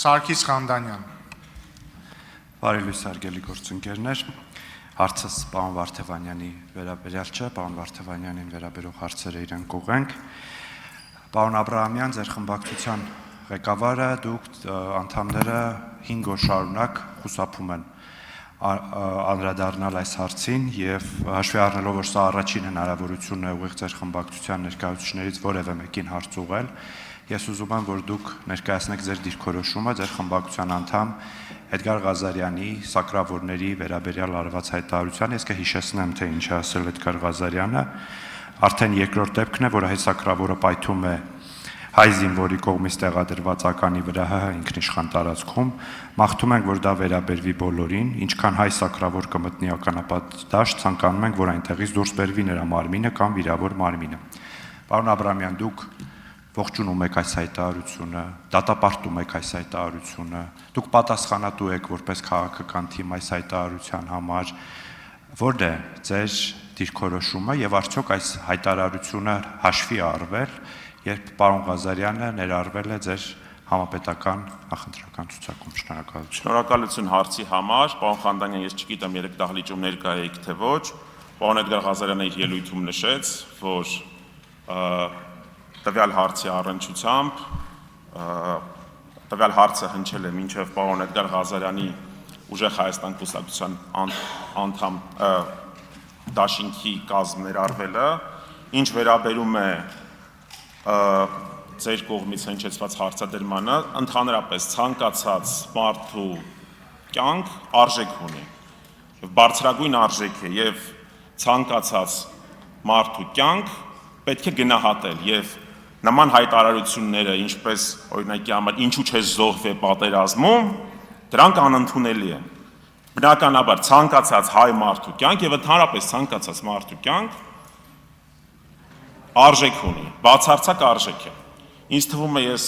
Սարգիս Ղանդանյան։ Բարի լույս հարգելի գործընկերներ, հարցս պարոն Վարդևանյանի վերաբերյալ չէ, պարոն Վարդևանյանին վերաբերող հարցերը իրենք ուղենք։ Պարոն Աբրահամյան, ձեր խմբակցության ղեկավարը, դուք անդամները 5 օր շարունակ խուսափում են անդրադառնալ այս հարցին եւ հաշվի առնելով, որ սա առաջին հնարավորությունն է ուղիղ ձեր խմբակցության ներկայացուցիչներից որևէ մեկին հարց ուղղել, ես ուզում եմ, որ դուք ներկայացնեք ձեր դիրքորոշումը ձեր խմբակցության անդամ Էդգար Ղազարյանի սակրավորների վերաբերյալ արված հայտարարության, ես կհիշեցնեմ, թե ինչ է ասել Էդգար Ղազարյանը, արդեն երկրորդ դեպքն է, որ հայ սակրավորը պայթում է հայ զինվորի կողմից տեղադրված ականի վրա ՀՀ ինքնիշխան տարածքում, մաղթում ենք, որ դա վերաբերվի բոլորին, ինչքան հայ սակրավոր կմտնի ականապատ դաշտ, ցանկանում ենք, որ այնտեղից դուրս բերվի նրա մարմինը կամ վիրավոր մարմինը։ Պարոն Աբրահամյան, դուք ողջունում եք այս հայտարարությունը, դատապարտում եք այս հայտարարությունը, դուք պատասխանատու եք որպես քաղաքական թիմ այս հայտարարության համար, որն է ձեր դիրքորոշումը եւ արդյոք այս հայտարարությունը հաշվի առվել, երբ պարոն Ղազարյանը ներառվել է ձեր համապետական նախընտրական ցուցակում։ Շնորհակալություն։ Շնորհակալություն հարցի համար, պարոն Ղանդանյան, ես չգիտեմ երեք դահլիճում ներկա եք թե ոչ, պարոն Էդգար Ղազարյանը իր ելույթում նշեց, որ տվյալ հարցի առնչությամբ տվյալ հարցը հնչել է մինչև պարոն Էդգար Ղազարյանի ուժեղ Հայաստան կուսակցության անդամ դաշինքի կազմ ներառվելը, ինչ վերաբերում է ձեր կողմից հնչեցված հարցադրմանը, ընդհանրապես ցանկացած մարդու կյանք արժեք ունի, բարձրագույն արժեք է եւ ցանկացած մարդու կյանք պետք է գնահատել եւ նման հայտարարությունները, ինչպես օրինակի համար ինչու չէ զոհվել պատերազմում, դրանք անընդունելի են։ Բնականաբար ցանկացած հայ մարդու կյանք եւ ընդհանրապես ցանկացած մարդու կյանք արժեք ունի, բացարձակ արժեք է։ Ինձ թվում է ես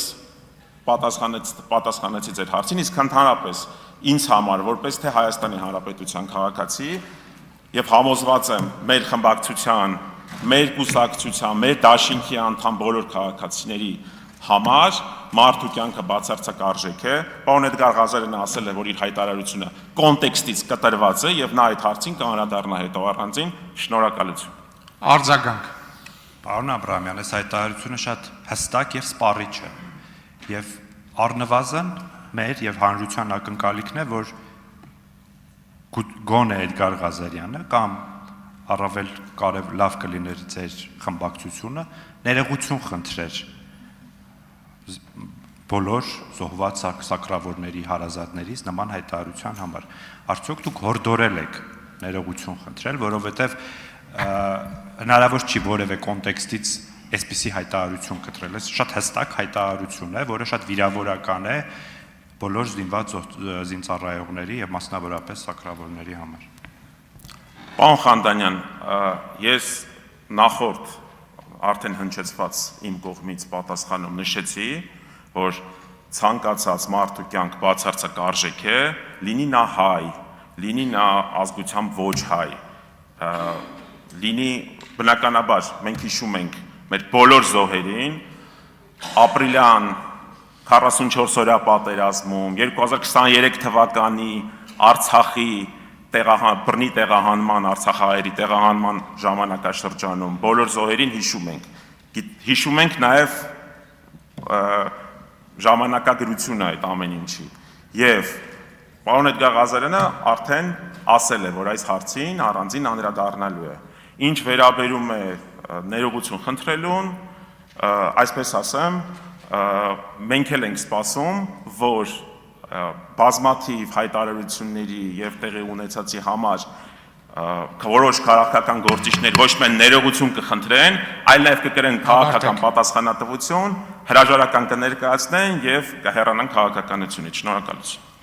պատասխանեցի ձեր հարցին, իսկ ընդհանրապես ինձ համար, որպես թե Հայաստանի Հանրապետության քաղաքացի եւ համոզված եմ մեր խմբակցության, մեր կուսակցության, մեր դաշինքի անդամ բոլոր քաղաքացիների համար մարդու կյանքը բացարձակ արժեք է։ Պարոն Էդգար Ղազարյանը ասել է, որ իր հայտարարությունը կոնտեքստից կտրված է եւ նա այդ հարցին կանդրադառնա հետո առանձին։ Շնորհակալություն։ Արձագանք։ Պարոն Աբրահամյան, այս հայտարարությունը շատ հստակ եւ սպառիչ է եւ առնվազն մեր եւ հանրության ակնկալիքն է, որ գոնե Էդգար Ղազարյանը կամ առավել լավ կլիներ ձեր խմբակցությունը ներողություն խնդրեր բոլոր զոհված սակրավորների հարազատներից նման հայտարարության համար։ Արդյոք դուք հորդորել եք ներողություն խնդրել, որովհետև հնարավոր չի որևէ կոնտեքստից այսպիսի հայտարարություն կտրել։ Այս շատ հստակ հայտարարություն է, որը շատ վիրավորական է բոլոր զինված զինծառայողների եւ մասնավորապես սակրավորների համար։ Պարոն Ղանդանյան, ես նախորդ արդեն հնչեցված իմ կողմից պատասխանում նշեցի, որ ցանկացած մարդու կյանք բացարձակ արժեք է, լինի նա հայ, լինի նա ազգությամբ ոչ հայ, լինի բնականաբար մենք հիշում ենք մեր բոլոր զոհերին, ապրիլյան 44-օրյա պատերազմում, 2023 թվականի Արցախի բռնի տեղահանման, Արցախահայերի տեղահանման ժամանակաշրջանում բոլոր զոհերին հիշում ենք նաև ժամանակագրությունը այդ ամեն ինչի եւ պարոն Էդգար Ղազարյանը արդեն ասել է, որ այս հարցին առանձին անդրադառնալու է։ Ինչ վերաբերում է ներողություն խնդրելուն, այսպես ասեմ, մենք էլ ենք սպասում, որ բազմաթիվ հայտարարությունների եւ տեղի ունեցածի համար որոշ քաղաքական գործիչներ ոչ միայն ներողություն կխնդրեն, այլ նաեւ կկրեն քաղաքական պատասխանատվություն, հրաժարական կներկայացնեն եւ կհեռանան քաղաքականությունից։ Շնորհակալություն։